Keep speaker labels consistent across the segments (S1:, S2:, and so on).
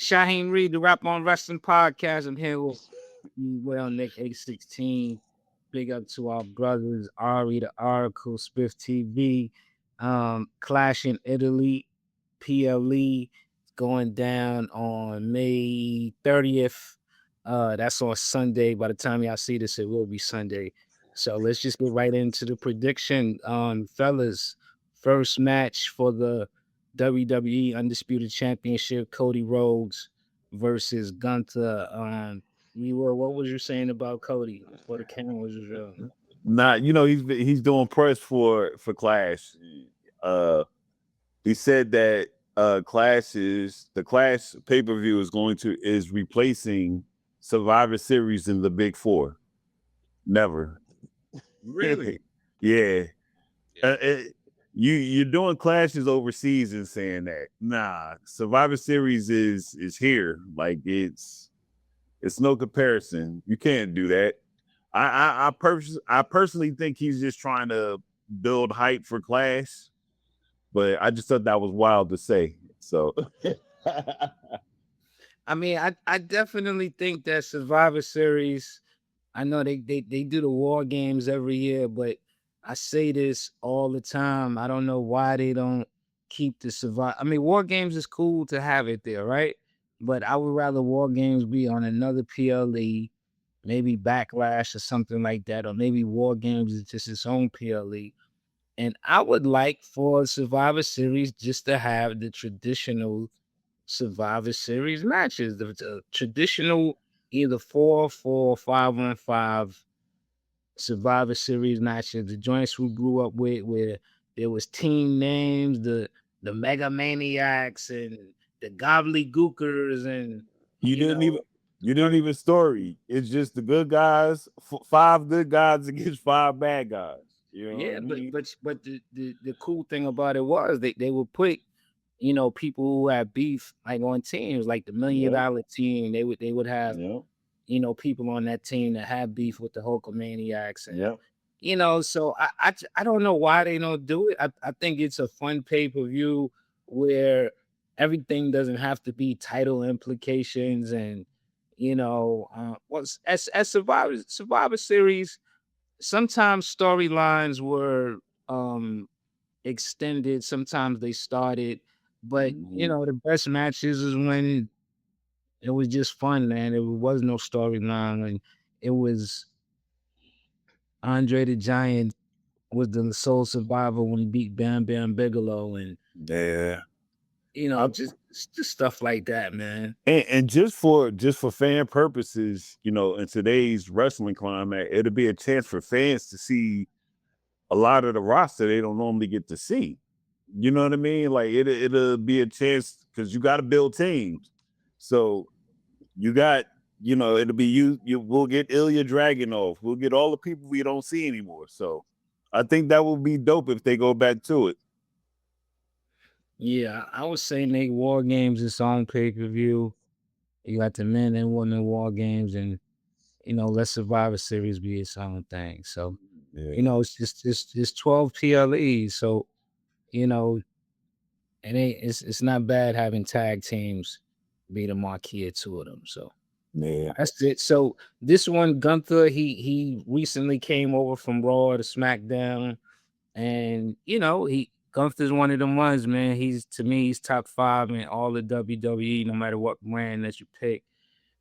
S1: Shaheem Reed, the Rap on Wrestling podcast. I'm here with Nick 816. Big up to our brothers, Ari the Oracle, Spiff TV, Clash in Italy, PLE going down on May 30th. That's on Sunday. By the time y'all see this, it will be Sunday. So let's just get right into the prediction. Fellas, first match for the WWE Undisputed Championship, Cody Rhodes versus Gunther. What was you saying about Cody before the camera was real?
S2: He's doing press for Clash. He said that the Clash pay-per-view is replacing Survivor Series in the Big Four. Never.
S1: Really?
S2: Yeah. You're doing clashes overseas and saying that. Nah, Survivor Series is here. Like it's no comparison. You can't do that. I personally think he's just trying to build hype for Clash, but I just thought that was wild to say. So
S1: I mean, I definitely think that Survivor Series, I know they do the war games every year, but I say this all the time. I don't know why they don't keep the Survivor. I mean, war games is cool to have it there, right? But I would rather war games be on another PLE, maybe Backlash or something like that, or maybe war games is just its own PLE. And I would like for Survivor Series just to have the traditional Survivor Series matches, the traditional either 4-4, 5-on-5 Survivor Series matches, the joints we grew up with, where there was team names, the Mega Maniacs and the Gobbledygookers, and
S2: you didn't even story. It's just the good guys, 5 good guys against 5 bad guys. You know
S1: yeah,
S2: what I mean?
S1: but the cool thing about it was they would put people who had beef like on teams, like the $1 Million team. They would have people on that team that had beef with the Hulkamaniacs, and so I don't know why they don't do it. I think it's a fun pay-per-view where everything doesn't have to be title implications, and as Survivor Series, sometimes storylines were extended, sometimes they started, but the best matches is when it was just fun, man. It was no storyline, and it was Andre the Giant was the sole survivor when he beat Bam Bam Bigelow, and just stuff like that, man.
S2: And just for fan purposes, in today's wrestling climate, it'll be a chance for fans to see a lot of the roster they don't normally get to see. You know what I mean? Like it'll be a chance because you got to build teams. So you got, it'll be we'll get Ilya Dragunov. We'll get all the people we don't see anymore. So I think that would be dope if they go back to it.
S1: Yeah, I was saying they war games is on pay-per-view. You got the men and women war games, and let Survivor Series be its own thing. So it's 12 PLEs. So it's not bad having tag teams be the marquee of 2 of them. So that's it. So this one, Gunther, he recently came over from Raw to SmackDown, and Gunther's one of them ones, man. To me, he's top 5 in all of WWE, no matter what brand that you pick.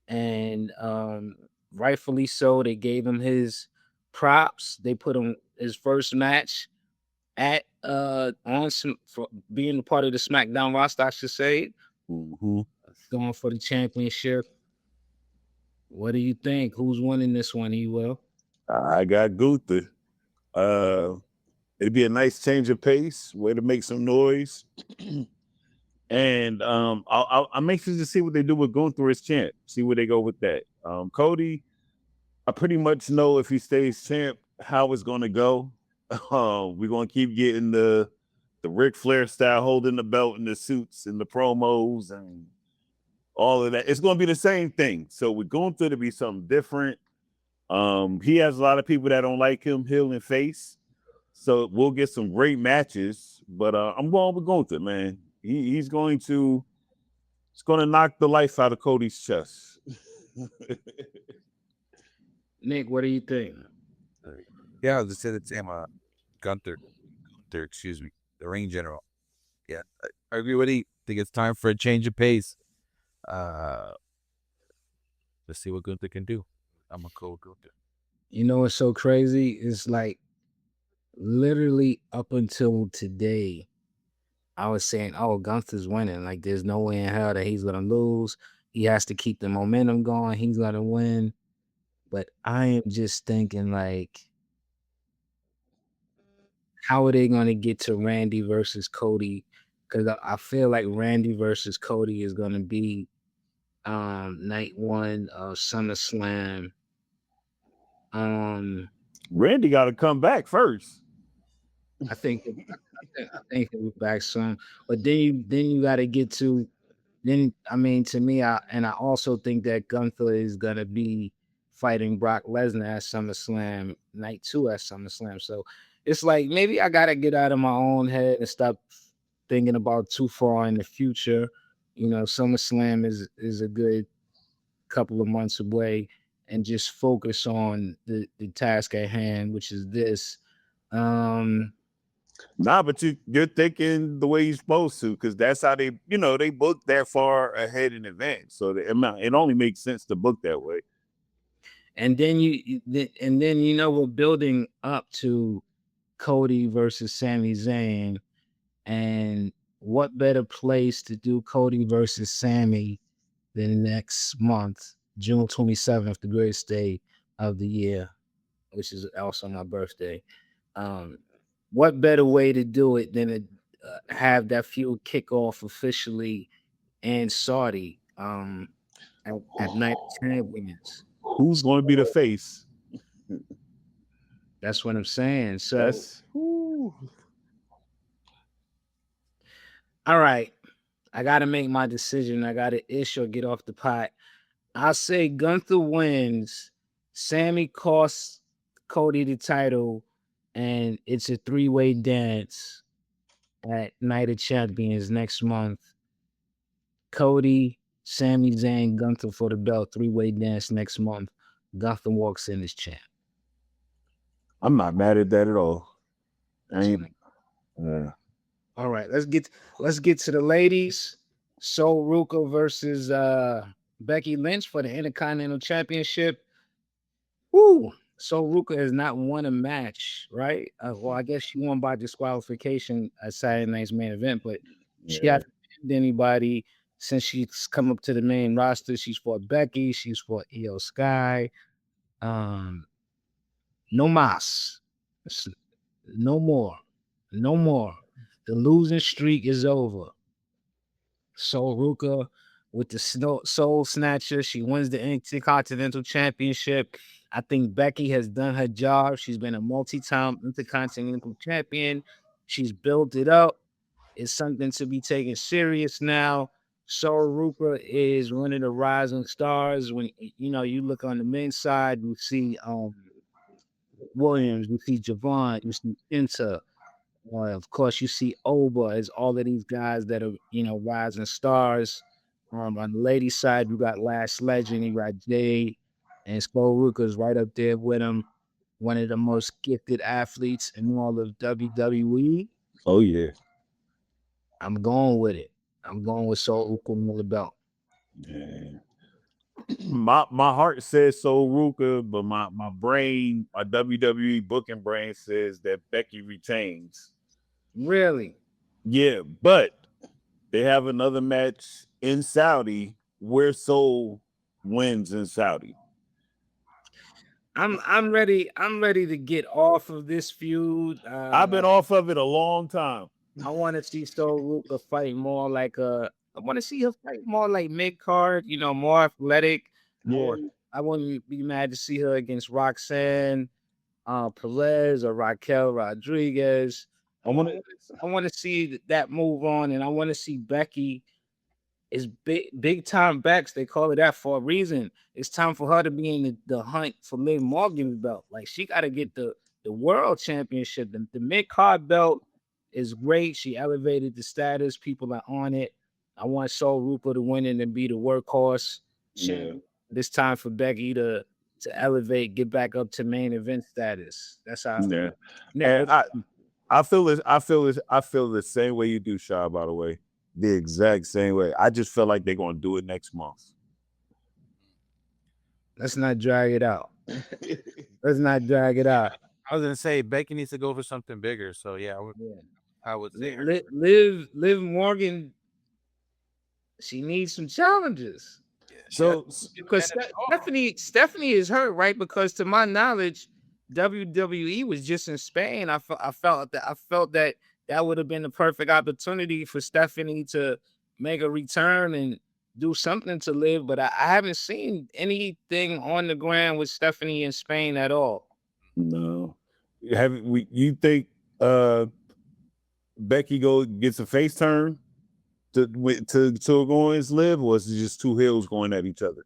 S1: And rightfully so, they gave him his props. They put him his first match at for being a part of the SmackDown roster, I should say. Going for the championship. What do you think? Who's winning this one, Will?
S2: I got Gunther. It'd be a nice change of pace, way to make some noise. And I'm anxious to see what they do with Gunther as champ. See where they go with that. Cody, I pretty much know if he stays champ how it's going to go. We're going to keep getting the Ric Flair style, holding the belt in the suits and the promos and all of that. It's going to be the same thing. So we're going through to be something different. He has a lot of people that don't like him, heel and face. So we'll get some great matches. But I'm going with Gunther, man. He's going to It's gonna knock the life out of Cody's chest.
S1: Nick, what do you think?
S3: Yeah, I'll just say the same. Gunther, excuse me, the ring general. Yeah, I agree with you. I think it's time for a change of pace. Uh, let's see what Gunther can do. I'm a cold Gunther.
S1: You know what's so crazy? It's like literally up until today, I was saying, "Oh, Gunther's winning. Like, there's no way in hell that he's gonna lose. He has to keep the momentum going. He's gonna win." But I am just thinking, like, how are they gonna get to Randy versus Cody? Because I feel like Randy versus Cody is gonna be night one of SummerSlam. Um,
S2: Randy got to come back first.
S1: I think I think he'll be back soon. But then you got to get to then. I mean, to me, I also think that Gunther is gonna be fighting Brock Lesnar at SummerSlam night two at SummerSlam. So it's like maybe I gotta get out of my own head and stop thinking about too far in the future. You know, SummerSlam is a good couple of months away, and just focus on the task at hand, which is this. Um,
S2: Nah, but you're thinking the way you're supposed to, because that's how they book that far ahead in advance. So it only makes sense to book that way.
S1: and then and then we're building up to Cody versus Sami Zayn, and what better place to do Cody versus Sami than next month, June 27th, the greatest day of the year, which is also my birthday. Um, what better way to do it than to have that feud kick off officially in Saudi at Night of Champions?
S2: Who's going to be the face?
S1: That's what I'm saying. So,
S2: That's
S1: all right, I got to make my decision. I got to ish or get off the pot. I'll say Gunther wins. Sammy costs Cody the title, and it's a three-way dance at Night of Champions next month. Cody, Sami Zayn, Gunther for the belt. Three-way dance next month. Gunther walks in as champ.
S2: I'm not mad at that at all. I
S1: That's
S2: ain't.
S1: what All right, let's get to the ladies. Sol Ruka versus Becky Lynch for the Intercontinental Championship. Woo! Sol Ruka has not won a match, right? Well, I guess she won by disqualification at Saturday night's main event, but she
S2: Yeah.
S1: hasn't pinned anybody since she's come up to the main roster. She's fought Becky, she's fought Io Sky. Um, no mas. No more. No more. The losing streak is over. Sol Ruka with the Soul Snatcher. She wins the Intercontinental Championship. I think Becky has done her job. She's been a multi-time Intercontinental Champion. She's built it up. It's something to be taken serious now. Sol Ruka is one of the rising stars. When you look on the men's side, you see Williams, you see Javon, you see Inter. Of course, you see Oba as all of these guys that are, rising stars. On the ladies' side, you got Last Legend, you got Jade, and Skull Ruka's right up there with him. One of the most gifted athletes in all of WWE.
S2: Oh yeah.
S1: I'm going with it. I'm going with Soul Ruka on the belt.
S2: Yeah. My heart says so Ruka, but my brain, my WWE booking brain says that Becky retains.
S1: Really?
S2: Yeah, but they have another match in Saudi where Soul wins in Saudi.
S1: I'm ready. I'm ready to get off of this feud.
S2: I've been off of it a long time.
S1: I want to see Soul Ruka fight more like I want to see her fight more like mid card. More athletic.
S2: Yeah.
S1: I wouldn't be mad to see her against Roxanne, Perez, or Raquel Rodriguez.
S2: I want
S1: I want to see that move on, and I want to see Becky is big time backs. They call it that for a reason. It's time for her to be in the hunt for Liv Morgan's belt. Like, she got to get the world championship. The mid card belt is great. She elevated the status. People are on it. I want Soul Ruka to win it and be the workhorse.
S2: Yeah.
S1: This time for Becky to elevate, get back up to main event status. That's how.
S2: Yeah.
S1: Now,
S2: And I feel this. I feel this. I feel the same way you do, Shaw. By the way, the exact same way. I just feel like they're gonna do it next month.
S1: let's not drag it out. Let's not drag it out.
S3: I was gonna say Becky needs to go for something bigger. So yeah, I would say her.
S1: Liv Morgan, she needs some challenges.
S2: So
S1: Because Stephanie is hurt, right? Because to my knowledge, WWE was just in Spain. I felt that would have been the perfect opportunity for Stephanie to make a return and do something to Liv. But I haven't seen anything on the ground with Stephanie in Spain at all.
S2: no, you think Becky gets a face turn to go against Liv, or is it just two heels going at each other?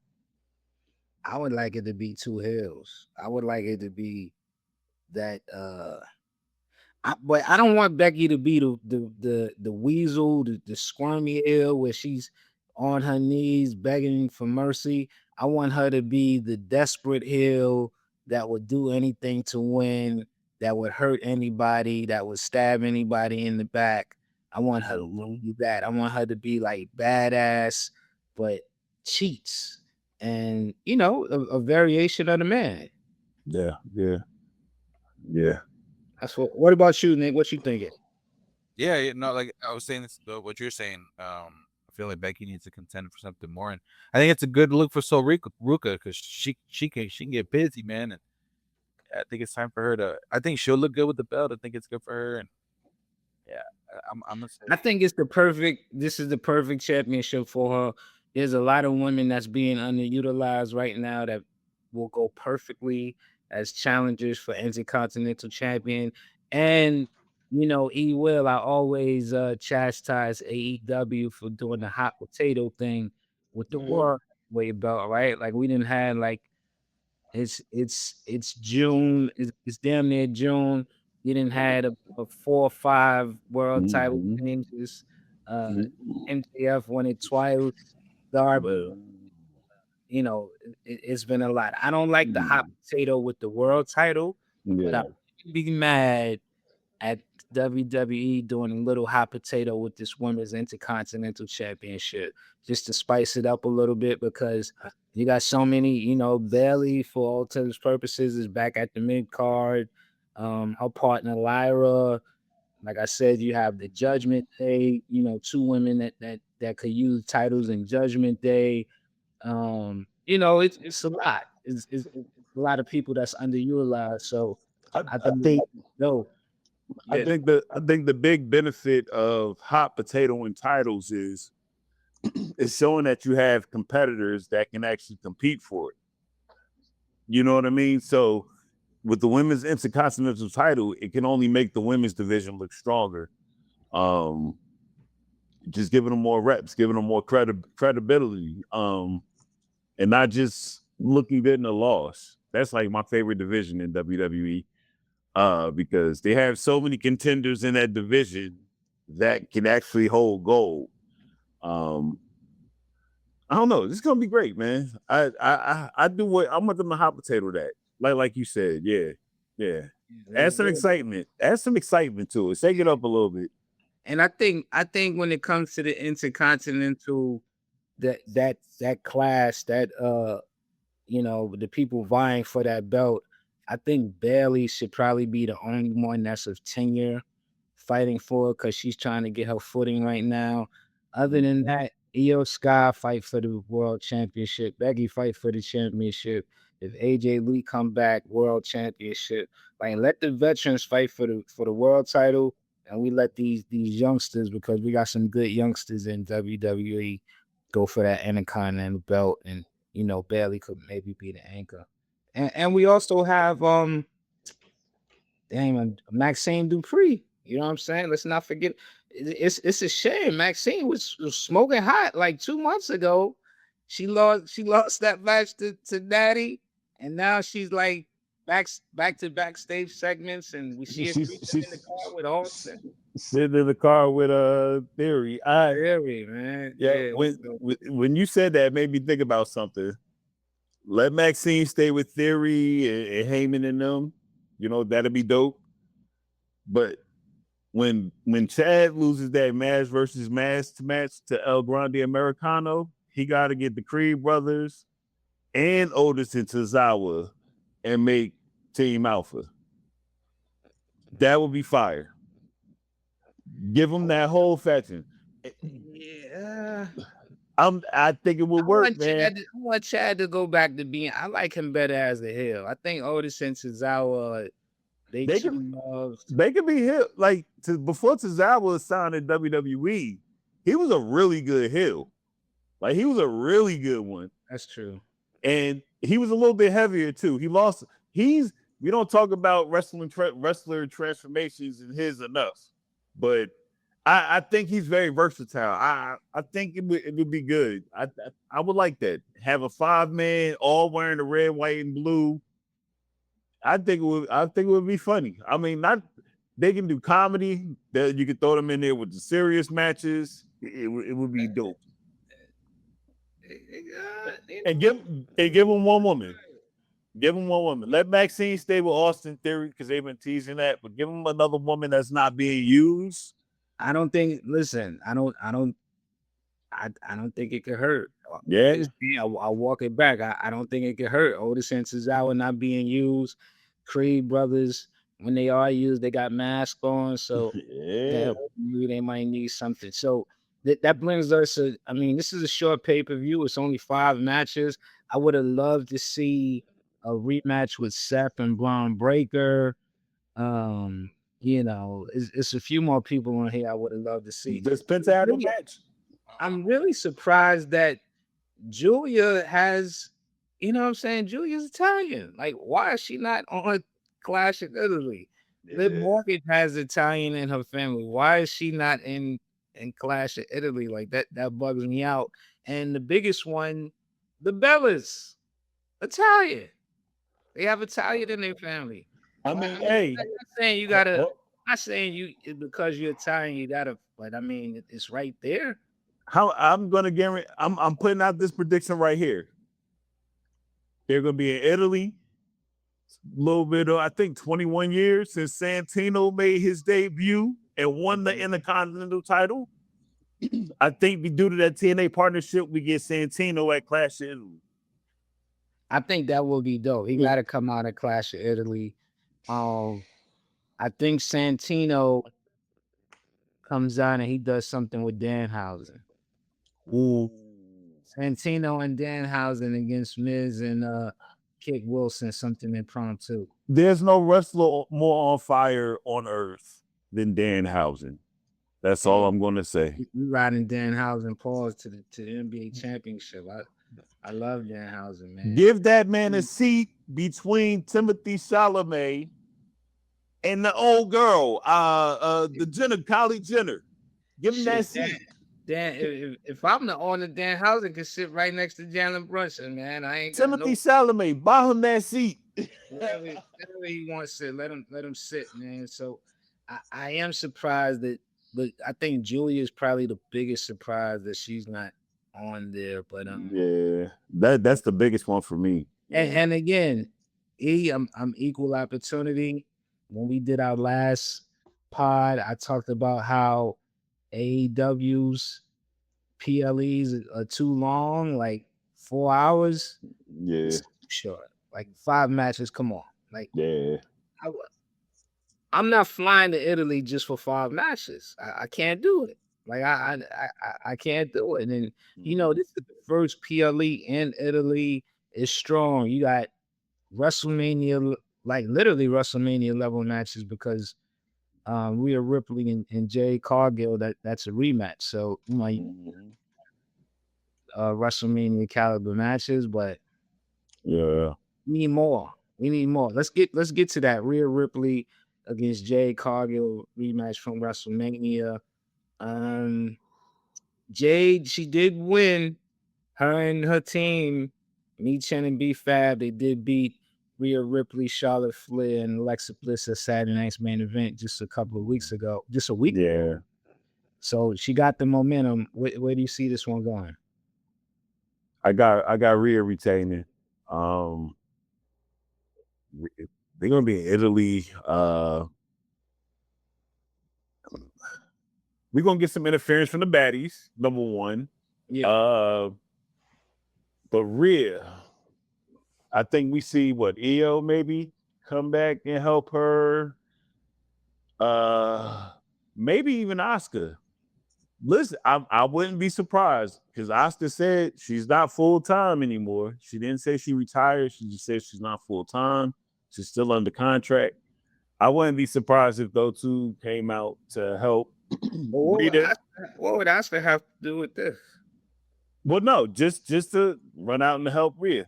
S1: I would like it to be two heels. I would like it to be that but I don't want Becky to be the weasel, the squirmy heel where she's on her knees begging for mercy. I want her to be the desperate heel that would do anything to win, that would hurt anybody, that would stab anybody in the back. I want her to do that. I want her to be like badass, but cheats. And a variation of the man.
S2: Yeah.
S1: That's what about you, Nick? What you thinking?
S3: Yeah, no, like I was saying this, what you're saying. I feel like Becky needs to contend for something more, and I think it's a good look for Ruka because she can get busy, man. And I think it's time for her to. I think she'll look good with the belt. I think it's good for her, and yeah, I'm gonna say.
S1: I think this is the perfect championship for her. There's a lot of women that's being underutilized right now that will go perfectly as challengers for Intercontinental Champion. And E Will, I always chastise AEW for doing the hot potato thing with the World Heavyweight belt, right? Like we didn't have like it's June, it's damn near June. You didn't had a 4 or 5 world title changes. MJF won it twice. Darby, it's been a lot. I don't like the hot potato with the world title, but I wouldn't be mad at WWE doing a little hot potato with this women's Intercontinental Championship just to spice it up a little bit because you got so many, Bailey, for all intents and purposes, is back at the mid card. Her partner Lyra, like I said, you have the Judgment Day, two women that could use titles in Judgment Day. It's a lot. It's a lot of people that's underutilized. So
S2: I think
S1: no.
S2: I think the big benefit of hot potato and titles is showing that you have competitors that can actually compete for it. You know what I mean? So with the women's Intercontinental title, it can only make the women's division look stronger. Just giving them more reps, giving them more credibility, and not just looking good in a loss. That's like my favorite division in WWE. Because they have so many contenders in that division that can actually hold gold. I don't know. This is gonna be great, man. I do what I want them to hot potato that. Like you said, yeah. Add some excitement. Add some excitement to it. Shake it up a little bit.
S1: And I think when it comes to the Intercontinental, that class, that the people vying for that belt, I think Bailey should probably be the only one that's of tenure fighting for it because she's trying to get her footing right now. Other than that, Io Sky fight for the world championship. Becky fight for the championship. If AJ Lee come back, world championship. Like let the veterans fight for the world title, and we let these youngsters, because we got some good youngsters in WWE, go for that Intercontinental belt, and Bailey could maybe be the anchor. And we also have Maxine Dupree. You know what I'm saying? Let's not forget. It's a shame. Maxine was smoking hot like 2 months ago. She lost that match to Natty, and now she's like back to backstage segments, and we see her creeping in the car with Austin.
S2: Sitting in the car with Theory.
S1: Theory, man.
S2: Yeah, when you said that, it made me think about something. Let Maxine stay with Theory and Heyman and them. You know, that'd be dope. But when Chad loses that match versus match to El Grande Americano, he got to get the Creed brothers and Otis and Tozawa and make Team Alpha. That would be fire. Give them that whole faction.
S1: Yeah.
S2: I think it would work, man.
S1: I want Chad to go back to being. I like him better as a heel. I think Otis and Tozawa, they
S2: could be heel. Like before Tozawa signed in WWE, he was a really good heel. Like he was a really good one.
S1: That's true.
S2: And he was a little bit heavier too. We don't talk about wrestler transformations in his enough, but I think he's very versatile. I think it would be good. I would like that. Have a 5-man all wearing the red, white, and blue. I think it would be funny. I mean, they can do comedy. That you could throw them in there with the serious matches. It would be dope. And give them one woman. Give them one woman. Let Maxine stay with Austin Theory because they've been teasing that, but give them another woman that's not being used.
S1: I don't think. Listen, I don't think it could hurt.
S2: Yeah,
S1: I'll walk it back. I don't think it could hurt. Otis and Tozawa not being used. Creed brothers, when they are used, they got masks on, so
S2: yeah,
S1: they might need something. So that brings us to. I mean, this is a short pay-per-view. It's only 5 matches. I would have loved to see a rematch with Seth and Braun Breaker. You know, it's a few more people on here I would have loved to see.
S2: This Penta had a match.
S1: I'm really surprised that Julia has, you know what I'm saying? Julia's Italian. Like, why is she not on Clash of Italy? Liv Morgan has Italian in her family. Why is she not in Clash of Italy? Like that bugs me out. And the biggest one, the Bellas, Italian. They have Italian in their family.
S2: I mean, hey,
S1: I'm not saying you gotta. I'm not saying you because you're Italian, you gotta. But I mean, it's right there.
S2: How I'm gonna guarantee. I'm putting out this prediction right here. They're gonna be in Italy. A little bit of, I think, 21 years since Santino made his debut and won the Intercontinental title. I think due to that TNA partnership, we get Santino at Clash of Italy.
S1: I think that will be dope. He got to come out of Clash of Italy. I think Santino comes on and he does something with Danhausen.
S2: Ooh.
S1: Santino and Danhausen against Miz and Kick Wilson, something impromptu.
S2: There's no wrestler more on fire on earth than Danhausen. That's all I'm going to say.
S1: We riding Danhausen pause to the NBA championship. I love Danhausen, man.
S2: Give that man a seat between Timothy Chalamet and the old girl, the Jenner, Kylie Jenner. Give him that seat.
S1: Dan, if I'm the owner, Danhausen can sit right next to Jalen Brunson, man. I ain't
S2: Timothy Chalamet, buy him that seat.
S1: Wherever he wants to sit, let him sit, man. So I am surprised that, but I think Julia is probably the biggest surprise that she's not on there. But
S2: yeah, that's the biggest one for me.
S1: And again, I'm equal opportunity. When we did our last pod, I talked about how AEW's PLEs are too long, like 4 hours.
S2: Yeah,
S1: sure. Like 5 matches. Come on, like
S2: yeah.
S1: I'm not flying to Italy just for 5 matches. I can't do it. Like I can't do it. And then you know this is the first PLE in Italy. It's strong. You got WrestleMania, like literally WrestleMania level matches because Rhea Ripley and Jay Cargill. That's a rematch. So you know, WrestleMania caliber matches, but
S2: yeah,
S1: we need more. We need more. Let's get to that Rhea Ripley against Jay Cargill rematch from WrestleMania. Jade, she did win. Her and her team, Me Chen and B Fab, they did beat Rhea Ripley, Charlotte Flair, and Alexa Bliss at Saturday Night's main event just a couple of weeks ago, just a week.
S2: Yeah.
S1: So she got the momentum. Where do you see this one going?
S2: I got Rhea retaining. They're gonna be in Italy. We're gonna get some interference from the baddies, number one.
S1: Yeah.
S2: But Rhea, I think we see what Io maybe come back and help her. Maybe even Asuka. Listen, I wouldn't be surprised because Asuka said she's not full time anymore. She didn't say she retired. She just said she's not full time. She's still under contract. I wouldn't be surprised if those two came out to help.
S1: What would Asuka have to do with this?
S2: Well, no, just to run out and help Rhea.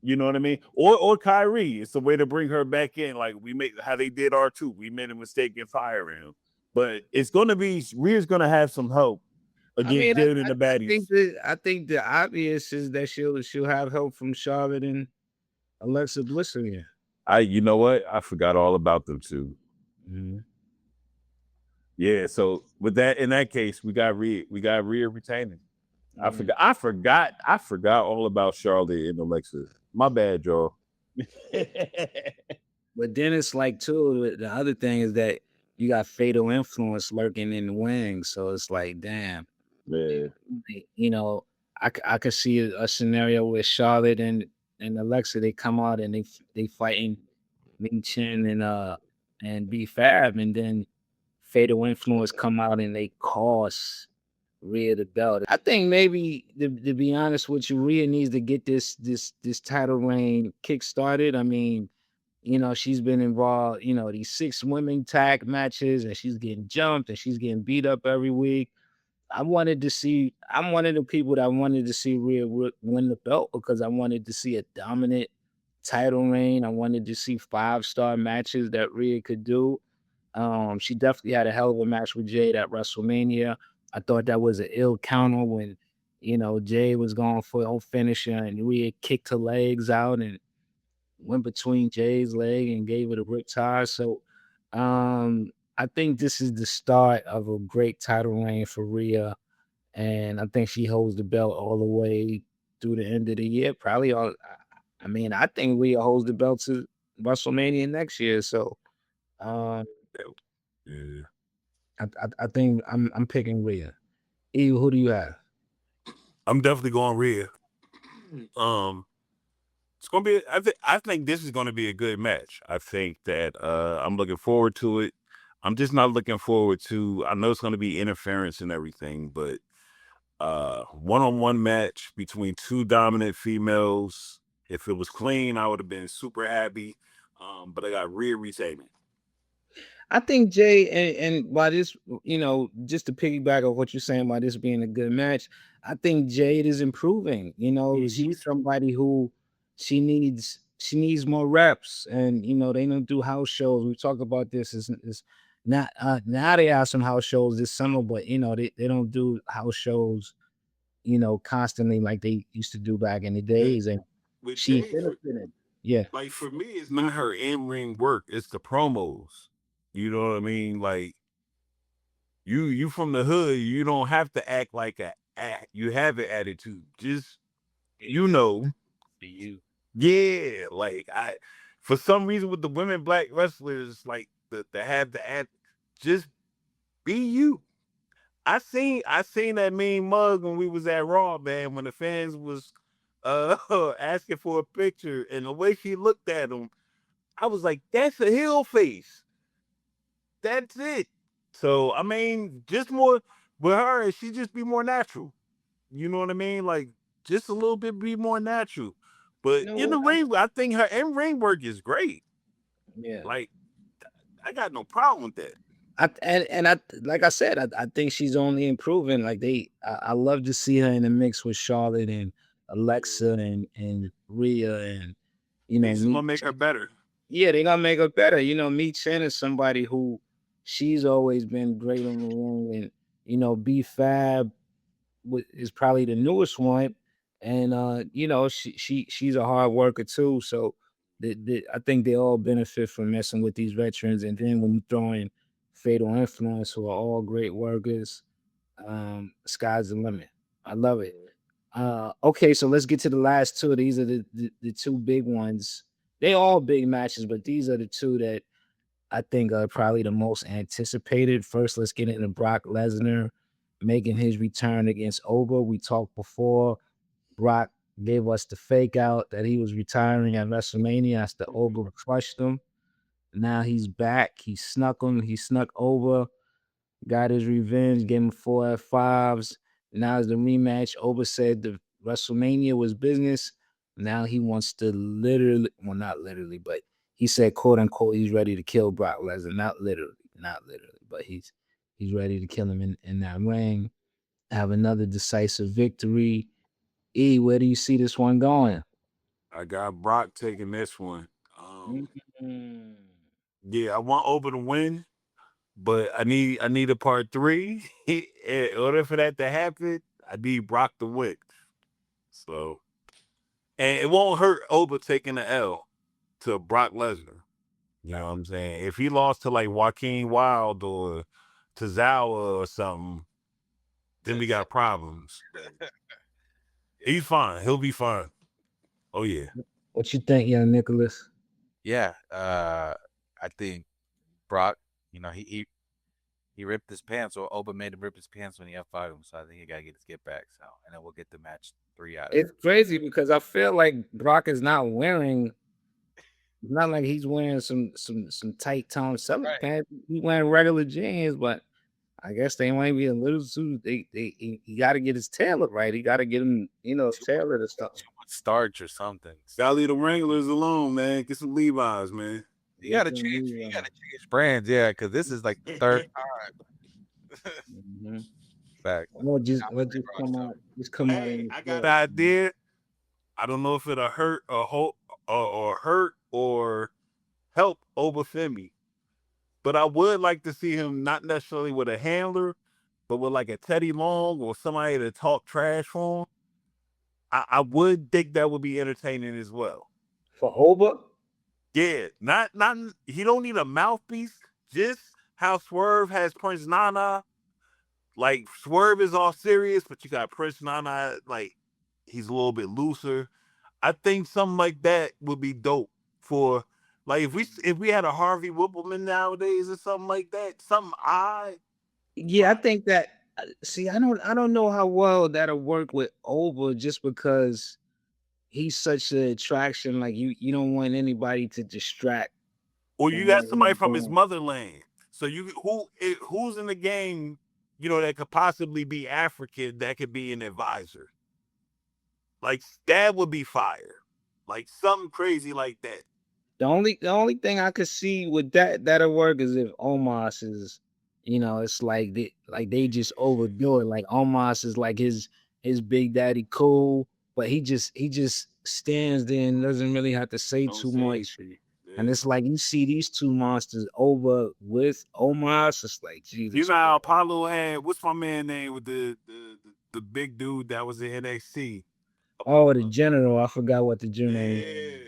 S2: You know what I mean? Or Kyrie. It's a way to bring her back in. Like we made how they did R2. We made a mistake in firing him. But it's gonna be Rhea's gonna have some help against dealing in the baddies.
S1: I think the obvious is that she'll have help from Charlotte and Alexa Bliss again.
S2: You know what? I forgot all about them too.
S1: Mm-hmm.
S2: Yeah, so with that, in that case, we got Rhea retaining. I forgot all about Charlotte and Alexa. My bad, y'all.
S1: But then it's like too, the other thing is that you got fatal influence lurking in the wings. So it's like, damn.
S2: Yeah.
S1: You know, I could see a scenario where Charlotte and Alexa, they come out and they fighting Ming Chen and B Fab, and then fatal influence come out and they cost Rhea the belt. I think maybe to be honest with you, Rhea needs to get this title reign kick started. I mean, you know, she's been involved, you know, these 6 women tag matches, and she's getting jumped and she's getting beat up every week. I'm one of the people that wanted to see Rhea win the belt because I wanted to see a dominant title reign. I wanted to see 5-star matches that Rhea could do. She definitely had a hell of a match with Jade at WrestleMania. I thought that was an ill counter when, you know, Jade was going for her own finisher and Rhea kicked her legs out and went between Jade's leg and gave it a riptide. So I think this is the start of a great title reign for Rhea. And I think she holds the belt all the way through the end of the year. Probably all I mean, I think Rhea holds the belt to WrestleMania next year. So
S2: Yeah.
S1: I think I'm picking Rhea. E, who do you have?
S4: I'm definitely going Rhea. It's gonna be. I think this is gonna be a good match. I think that I'm looking forward to it. I'm just not looking forward to. I know it's gonna be interference and everything, but one-on-one match between 2 dominant females. If it was clean, I would have been super happy. But I got Rhea retaining.
S1: I think Jay and by this, you know, just to piggyback on what you're saying about this being a good match, I think Jade is improving. You know, she's somebody who she needs more reps, and you know they don't do house shows. We talk about this is not now they have some house shows this summer, but you know they don't do house shows, you know, constantly like they used to do back in the days, and
S4: With
S1: she
S4: Jade,
S1: benefited. Yeah.
S4: like for me, it's not her in-ring work; it's the promos. You know what I mean? Like you from the hood, you don't have to act like you have an attitude. Just you know,
S3: You.
S4: yeah. Like for some reason with the women black wrestlers, like the have the act, just be you. I seen that mean mug when we was at Raw, man, when the fans was asking for a picture, and the way she looked at him, I was like, that's a heel face. That's it. So I mean, just more with her, she just be more natural. You know what I mean? Like just a little bit be more natural. But in the ring, I think her in ring work is great.
S1: Yeah.
S4: Like I got no problem with that.
S1: I like I said, I think she's only improving. Like I love to see her in the mix with Charlotte and Alexa and Rhea and you know
S4: It's gonna make her better.
S1: Yeah, they're gonna make her better. You know, me Chen is somebody who she's always been great on the ring, and you know, B Fab is probably the newest one, and you know, she's a hard worker too. So I think they all benefit from messing with these veterans, and then when you throw in Fatal Influence, who are all great workers, sky's the limit. I love it. Okay, so let's get to the last two. These are the two big ones. They all big matches, but these are the two that I think are probably the most anticipated. First, let's get into Brock Lesnar making his return against Oba. We talked before. Brock gave us the fake out that he was retiring at WrestleMania after Oba crushed him. Now he's back. He snuck him. He snuck Oba, got his revenge, gave him 4 F5s. Now it's the rematch. Oba said the WrestleMania was business. Now he wants to literally, well, not literally, but he said, quote unquote, he's ready to kill Brock Lesnar. Not literally, but he's ready to kill him in that ring. Have another decisive victory. E, where do you see this one going?
S4: I got Brock taking this one.
S1: Mm.
S4: Yeah, I want Oba to win, but I need a part 3. In order for that to happen, I need Brock to win. So, and it won't hurt Oba taking the L to Brock Lesnar. You know what I'm saying? If he lost to like Joaquin Wild or Tozawa or something, then we got problems. He's fine. He'll be fine. Oh yeah.
S1: What you think, young Nicholas?
S3: Yeah, I think Brock, he ripped his pants, or Oba made him rip his pants when he F5'd him. So I think he gotta get his get back. So, and then we'll get the match 3 out of
S1: It's
S3: it.
S1: crazy because I feel like Brock is not wearing. It's not like he's wearing some tight Tom Selleck pants. He's wearing regular jeans, but I guess they might be a little too. He got to get his tailor right. He got to get him, tailored and stuff.
S3: Starch or something.
S4: Gotta leave the Wranglers alone, man. Get some Levi's, man.
S3: You gotta change. You gotta change brands, yeah, because this is like the third time.
S1: Mm-hmm.
S3: Back.
S1: What just come out? Just come out.
S4: Hey, I got an idea. I don't know if it'll hurt or hurt or help Oba Femi, but I would like to see him not necessarily with a handler, but with like a Teddy Long or somebody to talk trash for him. I would think that would be entertaining as well.
S1: For Oba?
S4: Yeah, not he don't need a mouthpiece. Just how Swerve has Prince Nana. Like Swerve is all serious, but you got Prince Nana, like he's a little bit looser. I think something like that would be dope for like if we had a Harvey Whippleman nowadays or something like that, something odd.
S1: Yeah, I think that. See, I don't know how well that'll work with Oba, just because he's such an attraction. Like you don't want anybody to distract.
S4: Or
S1: from
S4: you
S1: what
S4: got somebody
S1: he's
S4: from his
S1: doing.
S4: motherland. So who's in the game, that could possibly be African that could be an advisor. Like that would be fire. Like something crazy like that.
S1: The only thing I could see with that'll work is if Omos is, it's like they just overdo it. Like Omos is like his big daddy cool, but he just stands there and doesn't really have to say too much. And it's like you see these two monsters over with Omos. It's like Jesus.
S4: You know how Apollo had what's my man name with the big dude that was in NXT?
S1: Oh, the general. I forgot what the general name.
S4: Yeah.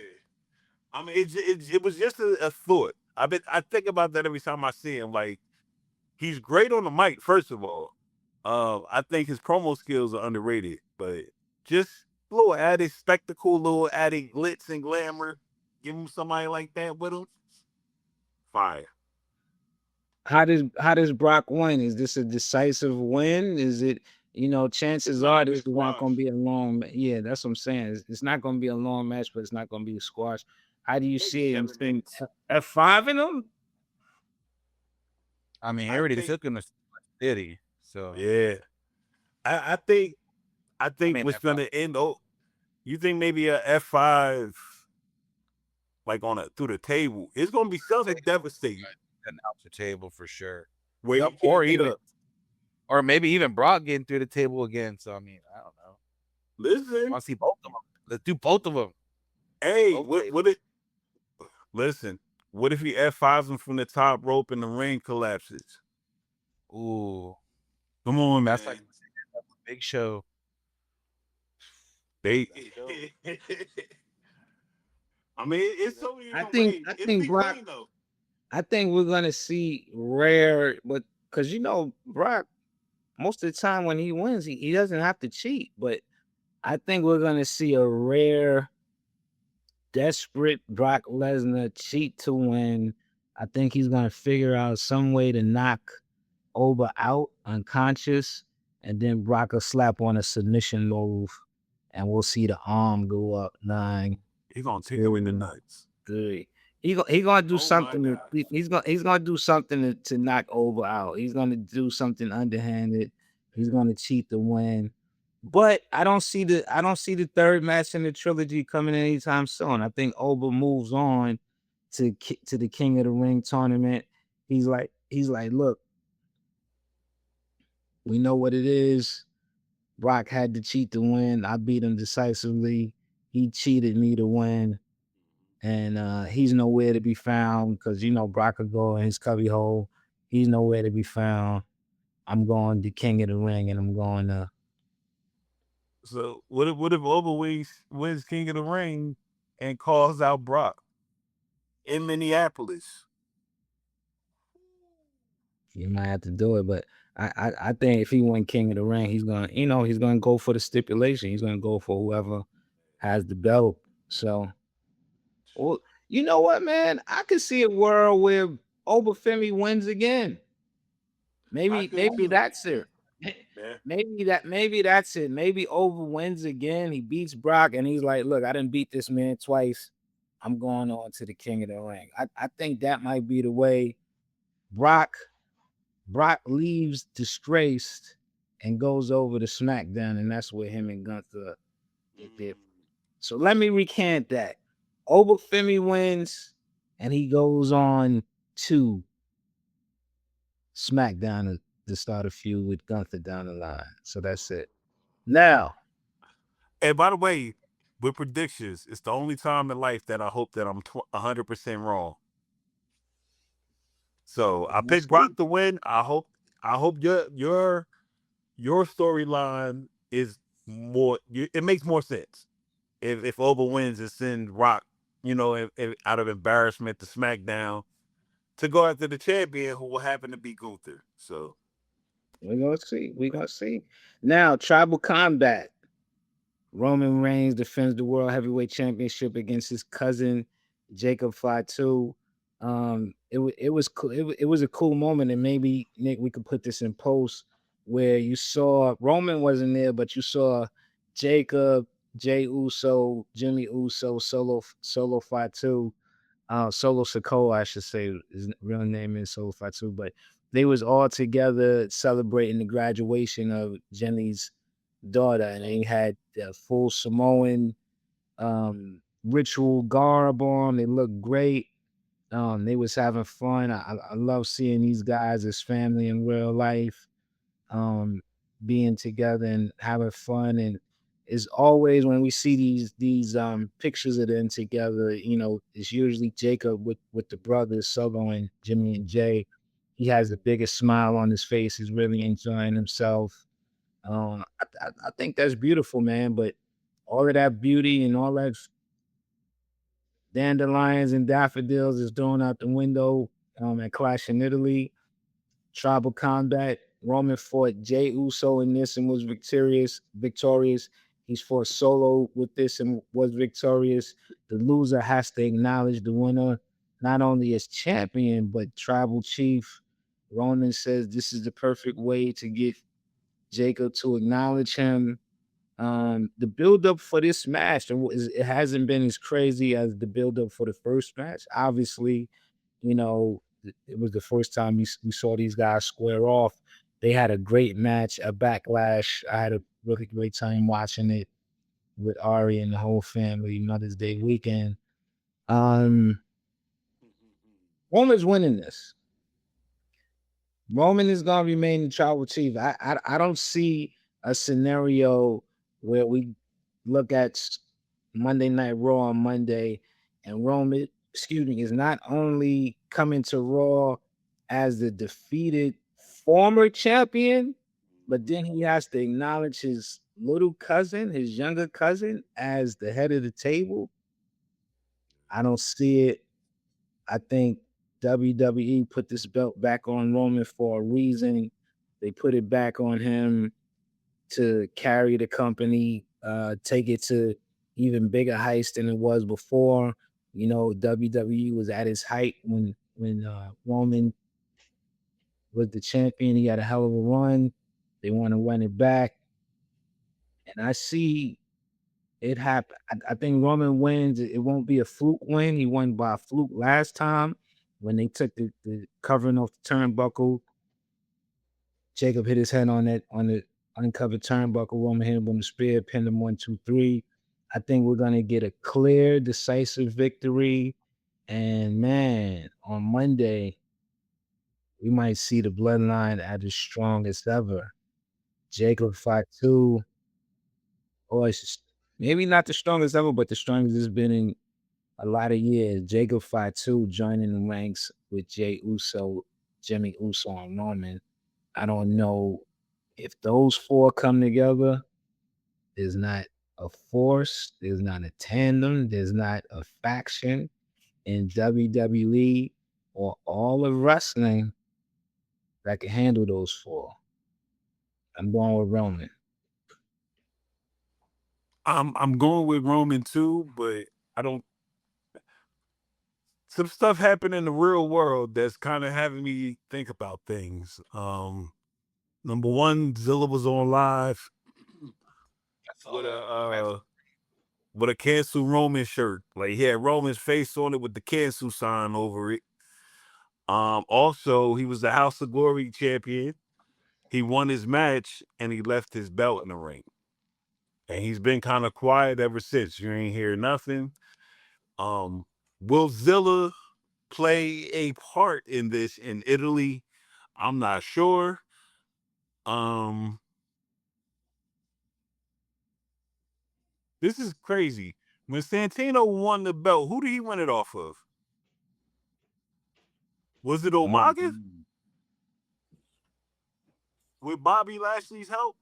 S4: I mean, it was just a thought. I think about that every time I see him. Like he's great on the mic. First of all, I think his promo skills are underrated, but just a little added spectacle, a little added glitz and glamour. Give him somebody like that with him. Fire.
S1: How does Brock win? Is this a decisive win? Is it, chances are this is not going to be a long yeah, that's what I'm saying. It's not going to be a long match, but it's not going to be a squash. How do you see him think F5 in them?
S3: I mean, he already took him to City, so
S4: Yeah, I think what's gonna end. Oh, you think maybe a F5 like through the table? It's gonna be something devastating.
S3: an out the table for sure.
S4: Where
S3: Yep, or maybe even Brock getting through the table again. So I mean, I don't know.
S4: listen,
S3: I want to see both of them. Let's do both of them.
S4: hey, listen? What if he F5s him from the top rope and the ring collapses?
S3: Ooh,
S4: Come on,
S3: that's
S4: man.
S3: like a big show.
S4: They I mean, it's so many
S1: I
S4: different
S1: think
S4: ways.
S1: I
S4: It'll
S1: think
S4: be
S1: Brock.
S4: clean though.
S1: I think we're gonna see rare, but because Brock, most of the time when he wins, he doesn't have to cheat. But I think we're gonna see a rare, desperate Brock Lesnar cheat to win. I think he's gonna figure out some way to knock Oba out unconscious, and then Brock will slap on a submission move, and we'll see the arm go up 9.
S4: He's gonna take him in the nuts.
S1: 3. He gonna do
S4: Oh my
S1: something.
S4: God.
S1: He's gonna do something to knock Oba out. He's gonna do something underhanded. He's gonna cheat to win. But I don't see the third match in the trilogy coming anytime soon. I think Oba moves on to the King of the Ring tournament. He's like, look, we know what it is. Brock had to cheat to win. I beat him decisively. He cheated me to win. And he's nowhere to be found because Brock will go in his cubby hole. He's nowhere to be found. I'm going to King of the Ring, and I'm going to.
S4: So what if Oba wins King of the Ring and calls out Brock in Minneapolis?
S1: You might have to do it, but I think if he won King of the Ring, he's gonna go for the stipulation. He's gonna go for whoever has the belt. So, well, you know what, man? I could see a world where Oba Femi wins again. Maybe that's it.
S4: Yeah.
S1: Maybe that's it. Maybe Oba wins again. He beats Brock, and he's like, "Look, I didn't beat this man twice. I'm going on to the King of the Ring." I think that might be the way Brock leaves disgraced and goes over to SmackDown, and that's where him and Gunther did. So let me recant that. Oba Femi wins, and he goes on to SmackDown to start a feud with Gunther down the line. So that's it. Now,
S4: And by the way, with predictions, it's the only time in life that I hope that I'm 100% wrong. So I picked Brock to win. I hope your storyline is more. It makes more sense if Oba wins and send Rock, if out of embarrassment to SmackDown to go after the champion who will happen to be Gunther. So
S1: we're gonna see. Now, Tribal Combat. Roman Reigns defends the World Heavyweight Championship against his cousin Jacob Fatu. It was cool. It was a cool moment, and maybe Nick, we could put this in post where you saw Roman wasn't there, but you saw Jacob, Jay Uso, Jimmy Uso, Solo Fatu, Solo Sokoa, I should say. His real name is Solo Fatu, but they was all together celebrating the graduation of Jenny's daughter, and they had the full Samoan ritual garb on. They looked great. They was having fun. I love seeing these guys as family in real life, being together and having fun. And it's always when we see these pictures of them together, it's usually Jacob with the brothers, Solo and Jimmy and Jay. He has the biggest smile on his face. He's really enjoying himself. I think that's beautiful, man. But all of that beauty and all that dandelions and daffodils is thrown out the window at Clash in Italy. Tribal Combat. Roman fought Jay Uso in this and was victorious. He's fought Solo with this and was victorious. The loser has to acknowledge the winner, not only as champion, but tribal chief. Roman says this is the perfect way to get Jacob to acknowledge him. The build up for this match, it hasn't been as crazy as the build up for the first match. Obviously, it was the first time we saw these guys square off. They had a great match, a backlash. I had a really great time watching it with Ari and the whole family, Mother's Day weekend. Roman's winning this. Roman is gonna remain the tribal chief. I don't see a scenario where we look at Monday Night Raw on Monday and Roman, is not only coming to Raw as the defeated former champion, but then he has to acknowledge his little cousin, his younger cousin, as the head of the table. I don't see it. I think WWE put this belt back on Roman for a reason. They put it back on him to carry the company, take it to even bigger heights than it was before. You know, WWE was at its height when Roman was the champion. He had a hell of a run. They want to run it back, and I see it happen. I think Roman wins. It won't be a fluke win. He won by a fluke last time when they took the covering off the turnbuckle. Jacob hit his head on the uncovered turnbuckle. Roman hit him with the spear, pinned him 1, 2, 3. I think we're gonna get a clear, decisive victory. And man, on Monday, we might see the bloodline at its strongest ever. Jacob Fatu, or maybe not the strongest ever, but the strongest it's been in a lot of years. Jacob Fatu joining the ranks with Jey Uso, Jimmy Uso, and Roman. I don't know if those four come together. There's not a force, there's not a tandem, there's not a faction in WWE or all of wrestling that can handle those four. I'm going with Roman.
S4: I'm going with Roman too, but I don't. Some stuff happened in the real world that's kind of having me think about things. Number one, Zilla was on live with a cancel Roman shirt. Like he had Roman's face on it with the cancel sign over it. Also, he was the House of Glory champion. He won his match and he left his belt in the ring. And he's been kind of quiet ever since. You ain't hear nothing. Will Zilla play a part in this in Italy? I'm not sure. This is crazy. When Santino won the belt, who did he win it off of? Was it Umaga? With Bobby Lashley's help?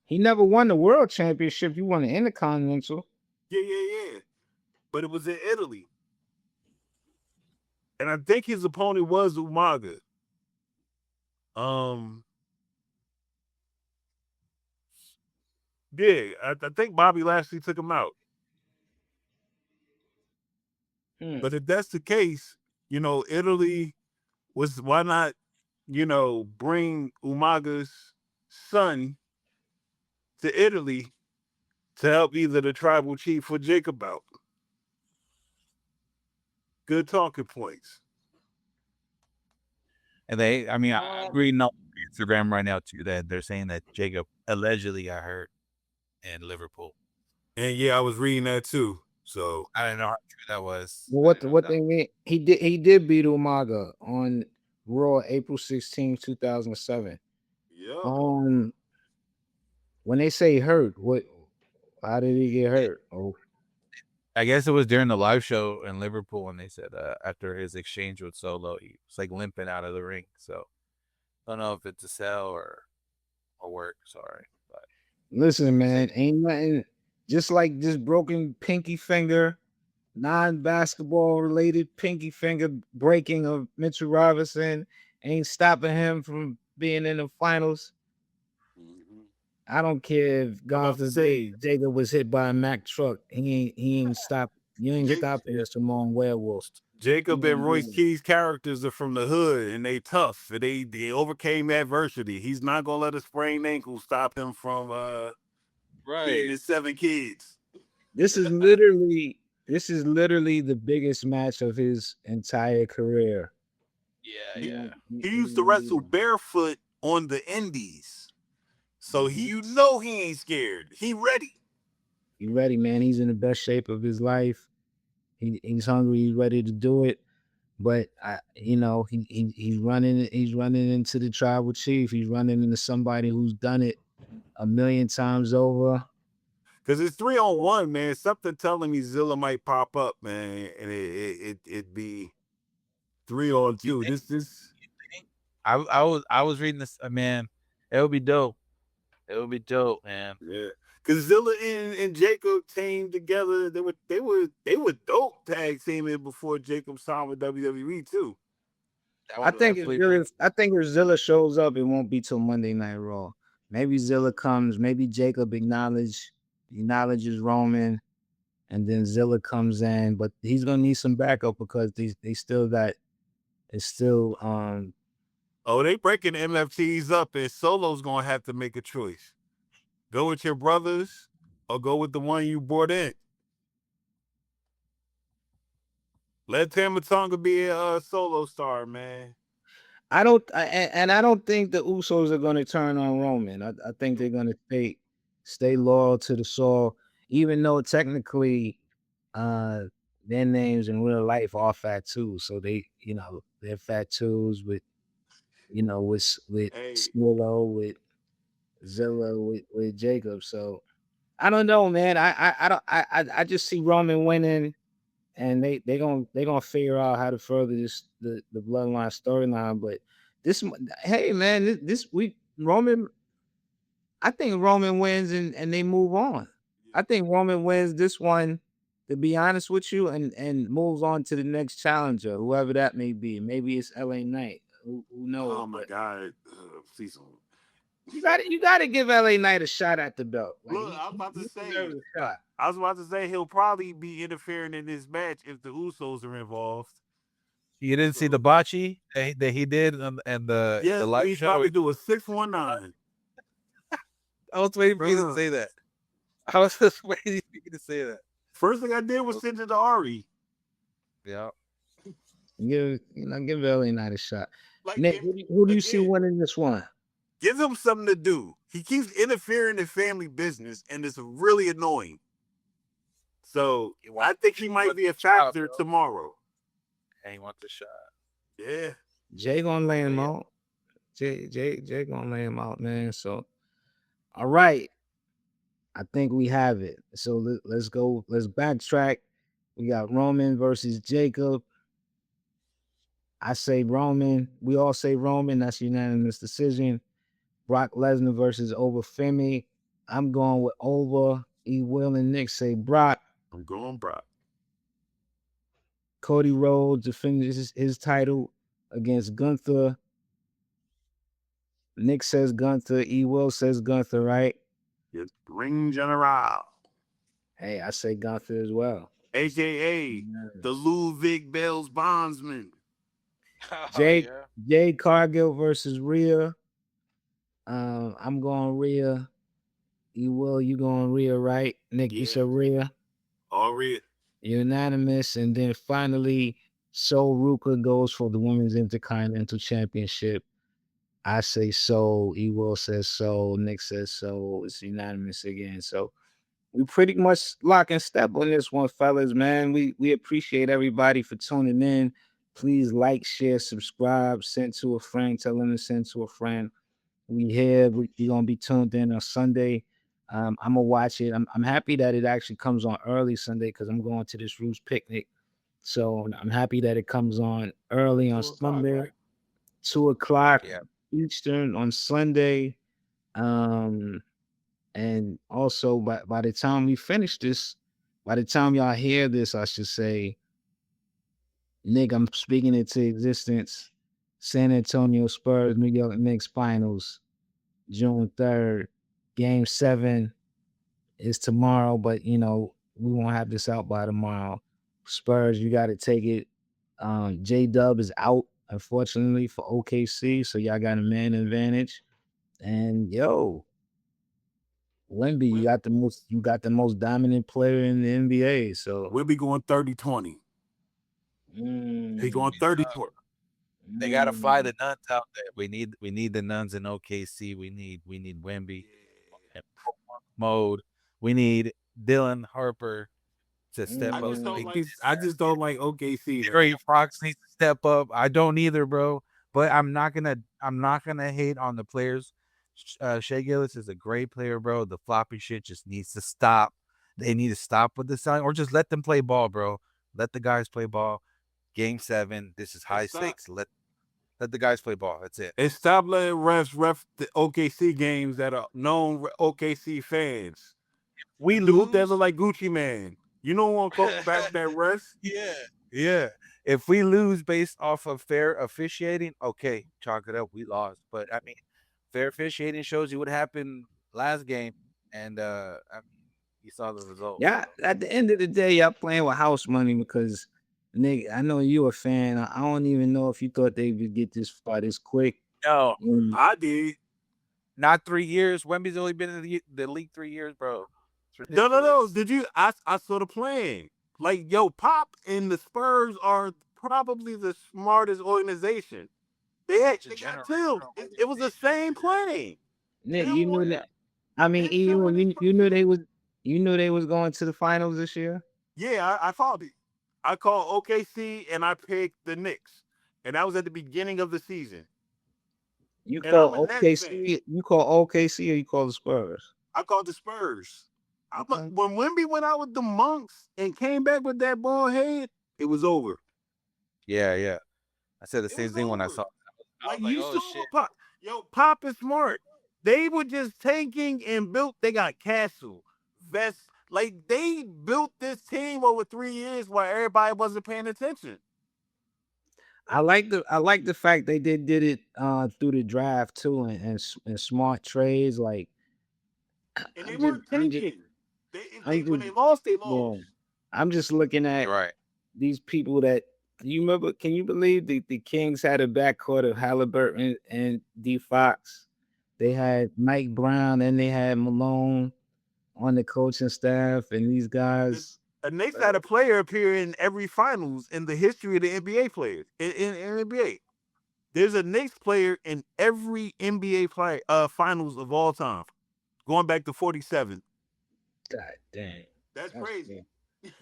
S1: He never won the world championship. He won the Intercontinental.
S4: Yeah. But it was in Italy. And I think his opponent was Umaga. Yeah, I think Bobby Lashley took him out. But if that's the case, Italy was, why not, bring Umaga's son to Italy to help either the tribal chief or Jacob out. Good talking points.
S3: And I'm reading on Instagram right now too that they're saying that Jacob allegedly got hurt in Liverpool.
S4: And yeah, I was reading that too. So
S3: I don't know how true that was.
S1: Well, what they mean? He did beat Umaga on Raw April 16, 2007.
S4: Yeah.
S1: When they say hurt, how did he get hurt? Oh,
S3: I guess it was during the live show in Liverpool when they said after his exchange with Solo, he was like limping out of the ring. So I don't know if it's a sell or work. Sorry, but
S1: listen, man, ain't nothing. Just like this broken pinky finger, non-basketball related pinky finger breaking of Mitchell Robinson ain't stopping him from being in the finals. I don't care if God forbid Jacob was hit by a Mack truck. He ain't stop. You ain't stopping this Simone Werewolf.
S4: Jacob and Royce Key's characters are from the hood and they tough. They overcame adversity. He's not gonna let a sprained ankle stop him from beating his 7 kids.
S1: This is literally the biggest match of his entire career.
S3: Yeah.
S4: He used to wrestle barefoot on the indies. So he ain't scared. He ready.
S1: He ready, man. He's in the best shape of his life. He's hungry. He's ready to do it. But he's running. He's running into the tribal chief. He's running into somebody who's done it a million times over.
S4: Cause it's 3-on-1, man. Something telling me Zilla might pop up, man, and it'd be 3-on-2.
S3: I was reading this, man. It would be dope. It would be dope, man.
S4: Yeah. Cause Zilla and Jacob teamed together. They were dope tag teaming before Jacob signed with WWE too.
S3: That
S1: I
S3: would
S1: think
S3: definitely bring.
S1: I think if Zilla shows up, it won't be till Monday Night Raw. Maybe Zilla comes. Maybe Jacob acknowledges Roman, and then Zilla comes in. But he's gonna need some backup because they still got it's still
S4: Oh, they breaking MFTs up, and Solo's gonna have to make a choice: go with your brothers or go with the one you brought in. Let Tama Tonga be a solo star, man.
S1: I don't and I don't think the Usos are gonna turn on Roman. I think they're gonna stay loyal to the soul, even though technically uh their names in real life are Fatu. So they're Fatus with
S4: Hey,
S1: Snillo, with Zilla, with Jacob. So I don't know, man. I don't I just see Roman winning, and they gonna figure out how to further the bloodline storyline. But hey man, this week Roman, I think Roman wins and they move on. I think Roman wins this one, to be honest with you, and moves on to the next challenger, whoever that may be. Maybe it's LA Knight. Who knows?
S4: oh my
S1: But
S4: God, please don't.
S1: you gotta give LA Knight a shot at the belt. Like
S4: Look, I was about to
S1: he
S4: say,
S1: deserves a shot.
S4: he'll probably be interfering in this match if the Usos are involved.
S3: You didn't see the botchy that he did and the
S4: Yes,
S3: live
S4: he's
S3: show.
S4: about to do a 619.
S3: I was waiting for you to say that. I was just waiting for you to say that.
S4: First thing I did was send it to Ari.
S3: Yeah.
S1: Give LA Knight a shot.
S4: Like,
S1: Nick, who do you see winning this one?
S4: give him something to do. He keeps interfering in family business, and it's really annoying. So I think he might be a factor tomorrow.
S3: And he wants a shot.
S4: Yeah.
S1: Jay gonna lay him out. Jay gonna lay him out, man. So, all right, I think we have it. So let's go. Let's backtrack. We got Roman versus Jacob. I say Roman. We all say Roman. That's unanimous decision. Brock Lesnar versus Oba Femi. I'm going with Oba. E. Will and Nick say Brock.
S4: I'm going Brock.
S1: Cody Rhodes defends his title against Gunther. Nick says Gunther. E. Will says Gunther, right?
S4: It's Ring General.
S1: Hey, I say Gunther as well.
S4: AKA the Ludwig Bell's bondsman.
S1: Jay Cargill versus Rhea. I'm going Rhea. You going Rhea, right? Nick, you said Rhea.
S4: All Rhea.
S1: Unanimous. And then finally, Soul Ruka goes for the Women's Intercontinental Championship. I say so. E-Will says so. Nick says so. It's unanimous again. So we pretty much lock and step on this one, fellas, man. We appreciate everybody for tuning in. Please like, share, subscribe, send to a friend, tell them to send to a friend. We here. We're gonna be tuned in on Sunday. I'm gonna watch it. I'm happy that it actually comes on early Sunday because I'm going to this Roots picnic. So I'm happy that it comes on early on Sunday,
S4: Right?
S1: 2:00
S3: Yeah.
S1: Eastern on Sunday. And also by the time we finish this, by the time y'all hear this, I should say, Nick, I'm speaking into existence. San Antonio Spurs, New York Knicks finals, June 3rd. Game 7 is tomorrow, but we won't have this out by tomorrow. Spurs, you got to take it. J Dub is out, unfortunately, for OKC, so y'all got a man advantage. And Wemby, you got the most dominant player in the NBA. So
S4: We'll be going 30-20. He going 30-20.
S3: They gotta fly the nuns out there. We need the nuns in OKC. We need Wemby in mode. We need Dylan Harper to step up.
S4: I just don't like OKC.
S3: Gary Fox needs to step up. I don't either, bro. But I'm not gonna hate on the players. Shea Gillis is a great player, bro. The floppy shit just needs to stop. They need to stop with the sign, or just let them play ball, bro. Let the guys play ball. Game 7. This is high stakes. Let the guys play ball. That's it.
S4: And stop letting refs ref the OKC games that are known OKC fans.
S3: We
S4: The dude that
S3: lose.
S4: look like Gucci Man. You don't want to go back that rest.
S3: Yeah. If we lose based off of fair officiating, okay, chalk it up. We lost. But I mean, fair officiating shows you what happened last game, and I mean, you saw the result.
S1: Yeah, at the end of the day, y'all playing with house money because, nigga, I know you a fan. I don't even know if you thought they would get this far this quick.
S3: No,
S4: I did.
S3: not 3 years. Wemby's only been in the league 3 years, bro. It's
S4: No.
S3: ridiculous.
S4: Did you? I saw the plan. Like, yo, Pop and the Spurs are probably the smartest organization. They got killed. It was the same plan.
S1: Nick, you knew that. I mean,
S4: They knew
S1: even you knew they was going to the finals this year.
S4: Yeah, I followed it. I called OKC and I picked the Knicks, and that was at the beginning of the season.
S1: You
S4: And
S1: call
S4: I'm a Nets fan.
S1: OKC, you call OKC, or you call the Spurs?
S4: I called the Spurs.
S1: Okay.
S4: When Wemby went out with the Monks and came back with that bald head, it was over.
S3: Yeah. I said the
S4: It
S3: same
S4: was
S3: thing when I
S4: over.
S3: saw. I
S4: Like,
S3: was like,
S4: you
S3: oh
S4: saw
S3: shit.
S4: Pop. Yo, Pop is smart. They were just tanking and built. They got Castle, Vest. Like, they built this team over 3 years while everybody wasn't paying attention.
S1: I like the fact they did it through the draft too, and smart trades. Like,
S4: And they
S1: I'm
S4: weren't
S1: just,
S4: tanking.
S1: I'm
S4: When
S1: just,
S4: they lost, they
S1: yeah,
S4: lost.
S1: I'm just looking at
S3: You're right.
S1: these people that you remember. Can you believe the Kings had a backcourt of Halliburton and D Fox? They had Mike Brown and they had Malone on the coaching staff, and these guys.
S4: The Knicks had a player appear in every finals in the history of the NBA players in NBA. There's a Knicks player in every NBA finals of all time, going back to 47.
S1: God damn,
S4: That's crazy.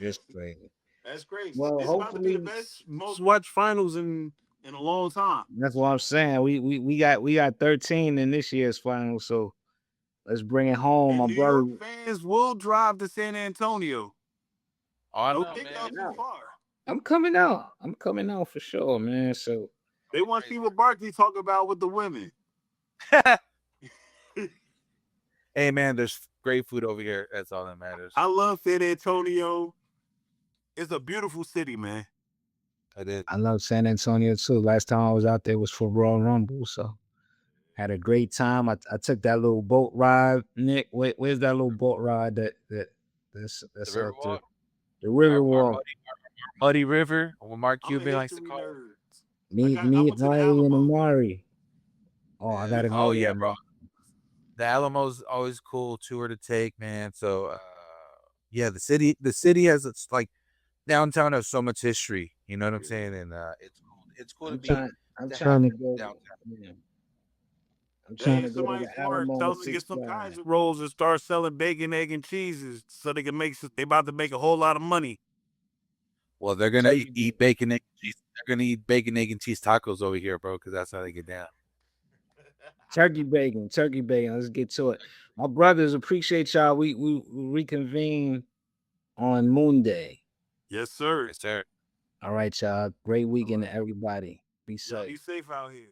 S1: That's crazy.
S4: That's crazy.
S1: Well,
S4: It's about to be the
S1: hopefully,
S4: best, most watched finals in a long time.
S1: that's what I'm saying. We got 13 in this year's final, so let's bring it home. My
S4: And New
S1: brother,
S4: York fans will drive to San Antonio.
S3: Oh, I know,
S4: Don't think
S3: man.
S4: that's too far.
S1: I'm coming out. I'm coming out for sure, man. So
S4: They want to see what Barkley talk about with the women.
S3: Hey man, there's great food over here. That's all that matters.
S4: I love San Antonio. It's a beautiful city, man.
S3: I did.
S1: I love San Antonio too. Last time I was out there was for Royal Rumble, so had a great time. I took that little boat ride. Nick, where's that little boat ride that's
S3: The
S1: out there?
S3: Riverwalk.
S1: The
S3: Our
S1: Riverwalk.
S3: muddy river, what Mark
S4: I'm a
S3: Cuban likes to
S4: history
S3: call it.
S4: nerd.
S1: Me,
S4: I went to the
S1: Larry, and
S4: Alamo.
S1: Amari. Oh, I gotta go.
S3: Oh yeah, bro. The Alamo's always cool tour to take, man. So yeah, the city has it's like downtown has so much history. You know what I'm saying? And it's cool to
S1: I'm
S3: be
S1: trying to go
S3: downtown.
S1: Yeah. I'm trying to go to
S4: Somebody
S1: the
S4: smart
S1: Alamo.
S4: tell them to get some Kaiser rolls and start selling bacon, egg, and cheeses so they can they about to make a whole lot of money.
S3: Well, they're gonna eat bacon, egg, and cheese. They're gonna eat bacon, egg, and cheese tacos over here, bro, because that's how they get down.
S1: Turkey bacon. Let's get to it. My brothers, appreciate y'all. We reconvene on Monday.
S4: Yes, sir.
S3: Yes, sir.
S1: All right, y'all. Great weekend to everybody. Be
S4: Y'all
S1: safe.
S4: be safe out here.